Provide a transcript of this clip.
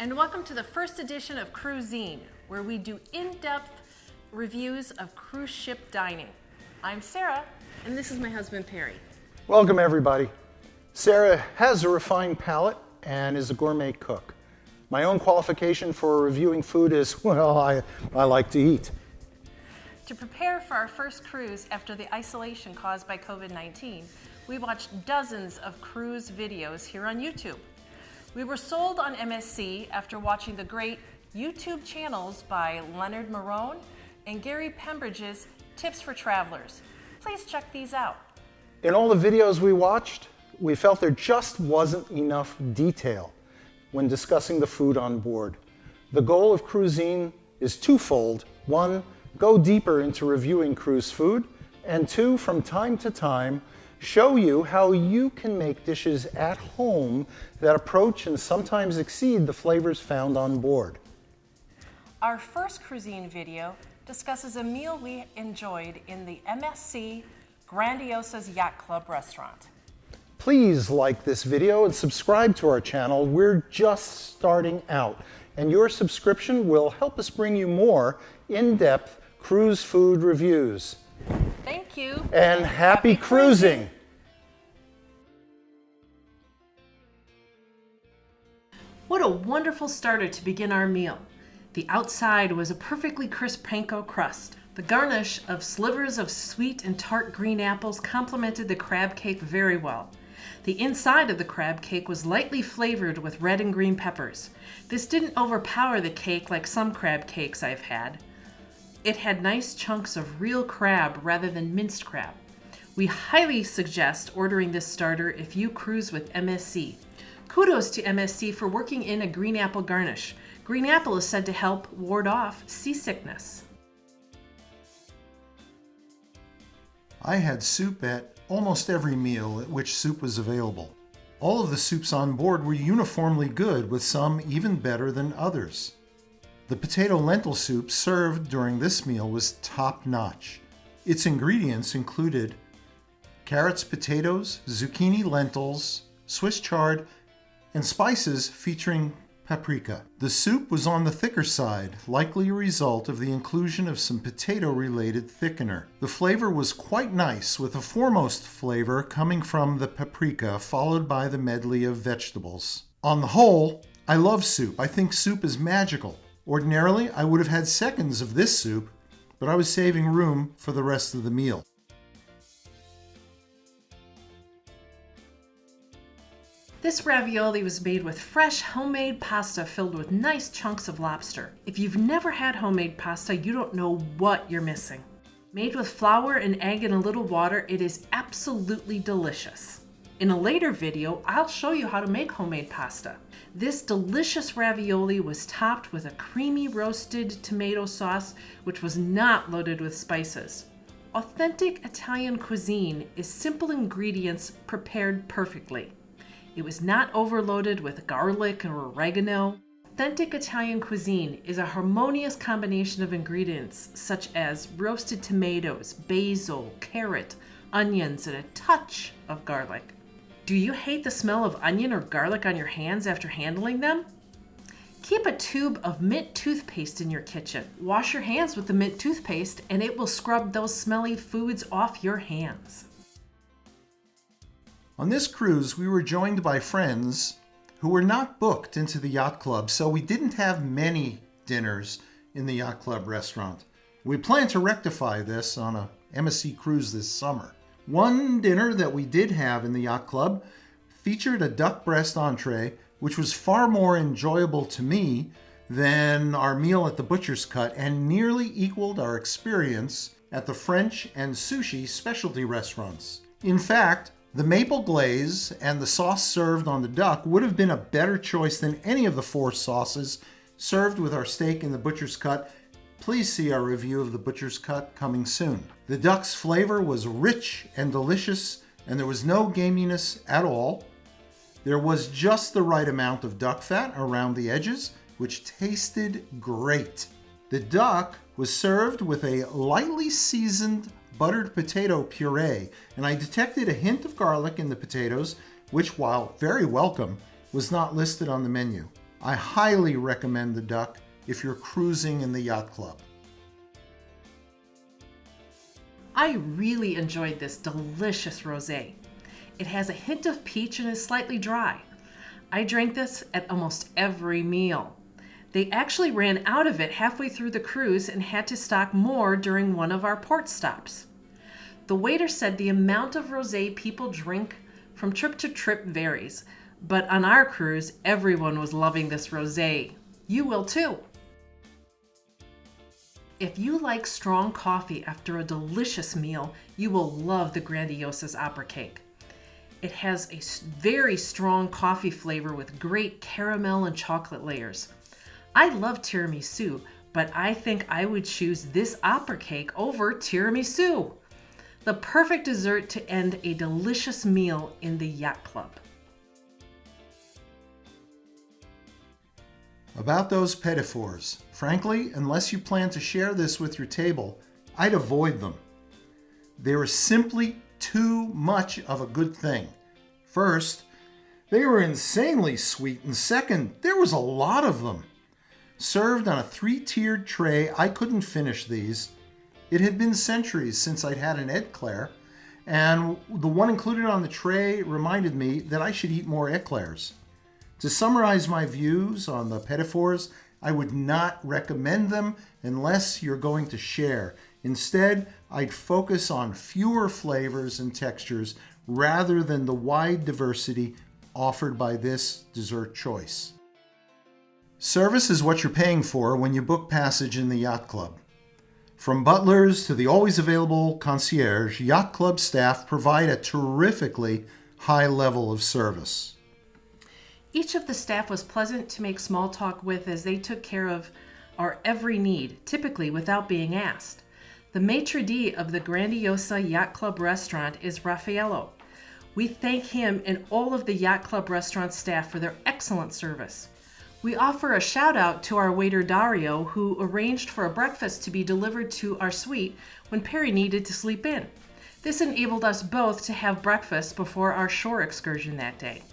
and welcome to the first edition of Cruisine, where we do in-depth reviews of cruise ship dining. I'm Sarah, and this is my husband, Perry. Welcome, everybody. Sarah has a refined palate and is a gourmet cook. My own qualification for reviewing food is, well, I like to eat. To prepare for our first cruise after the isolation caused by COVID-19, we watched dozens of cruise videos here on YouTube. We were sold on MSC after watching the great YouTube channels by Leonard Marone and Gary Pembridge's Tips for Travelers. Please check these out. In all the videos we watched, we felt there just wasn't enough detail when discussing the food on board. The goal of Cruisine is twofold. One, go deeper into reviewing cruise food, and two, from time to time, show you how you can make dishes at home that approach and sometimes exceed the flavors found on board. Our first Cruisine video discusses a meal we enjoyed in the MSC Grandiosas Yacht Club restaurant. Please like this video and subscribe to our channel. We're just starting out, and your subscription will help us bring you more in-depth cruise food reviews. Thank you. And happy cruising. What a wonderful starter to begin our meal. The outside was a perfectly crisp panko crust. The garnish of slivers of sweet and tart green apples complemented the crab cake very well. The inside of the crab cake was lightly flavored with red and green peppers. This didn't overpower the cake like some crab cakes I've had. It had nice chunks of real crab rather than minced crab. We highly suggest ordering this starter if you cruise with MSC. Kudos to MSC for working in a green apple garnish. Green apple is said to help ward off seasickness. I had soup at almost every meal at which soup was available. All of the soups on board were uniformly good, with some even better than others. The potato lentil soup served during this meal was top-notch. Its ingredients included carrots, potatoes, zucchini, lentils, Swiss chard, and spices featuring paprika. The soup was on the thicker side, likely a result of the inclusion of some potato-related thickener. The flavor was quite nice, with the foremost flavor coming from the paprika, followed by the medley of vegetables. On the whole, I love soup. I think soup is magical. Ordinarily, I would have had seconds of this soup, but I was saving room for the rest of the meal. This ravioli was made with fresh homemade pasta filled with nice chunks of lobster. If you've never had homemade pasta, you don't know what you're missing. Made with flour and egg and a little water, it is absolutely delicious. In a later video, I'll show you how to make homemade pasta. This delicious ravioli was topped with a creamy roasted tomato sauce, which was not loaded with spices. Authentic Italian cuisine is simple ingredients prepared perfectly. It was not overloaded with garlic or oregano. Authentic Italian cuisine is a harmonious combination of ingredients such as roasted tomatoes, basil, carrot, onions, and a touch of garlic. Do you hate the smell of onion or garlic on your hands after handling them? Keep a tube of mint toothpaste in your kitchen. Wash your hands with the mint toothpaste and it will scrub those smelly foods off your hands. On this cruise, we were joined by friends who were not booked into the yacht club, so we didn't have many dinners in the yacht club restaurant. We plan to rectify this on a MSC cruise this summer. One dinner that we did have in the yacht club featured a duck breast entree, which was far more enjoyable to me than our meal at the Butcher's Cut and nearly equaled our experience at the French and sushi specialty restaurants. In fact, the maple glaze and the sauce served on the duck would have been a better choice than any of the four sauces served with our steak in the Butcher's Cut. Please see our review of the Butcher's Cut coming soon. The duck's flavor was rich and delicious, and there was no gaminess at all. There was just the right amount of duck fat around the edges, which tasted great. The duck was served with a lightly seasoned buttered potato puree, and I detected a hint of garlic in the potatoes, which, while very welcome, was not listed on the menu. I highly recommend the duck if you're cruising in the yacht club. I really enjoyed this delicious rosé. It has a hint of peach and is slightly dry. I drank this at almost every meal. They actually ran out of it halfway through the cruise and had to stock more during one of our port stops. The waiter said the amount of rosé people drink from trip to trip varies, but on our cruise, everyone was loving this rosé. You will too. If you like strong coffee after a delicious meal, you will love the Grandiosa's Opera Cake. It has a very strong coffee flavor with great caramel and chocolate layers. I love tiramisu, but I think I would choose this opera cake over tiramisu. The perfect dessert to end a delicious meal in the yacht club. About those petit fours, frankly, unless you plan to share this with your table, I'd avoid them. They were simply too much of a good thing. First, they were insanely sweet, and second, there was a lot of them. Served on a 3-tiered tray, I couldn't finish these. It had been centuries since I'd had an éclair, and the one included on the tray reminded me that I should eat more éclairs. To summarize my views on the petit fours, I would not recommend them unless you're going to share. Instead, I'd focus on fewer flavors and textures rather than the wide diversity offered by this dessert choice. Service is what you're paying for when you book passage in the yacht club. From butlers to the always available concierge, yacht club staff provide a terrifically high level of service. Each of the staff was pleasant to make small talk with as they took care of our every need, typically without being asked. The maitre d' of the Grandiosa Yacht Club restaurant is Raffaello. We thank him and all of the Yacht Club restaurant staff for their excellent service. We offer a shout out to our waiter Dario, who arranged for a breakfast to be delivered to our suite when Perry needed to sleep in. This enabled us both to have breakfast before our shore excursion that day.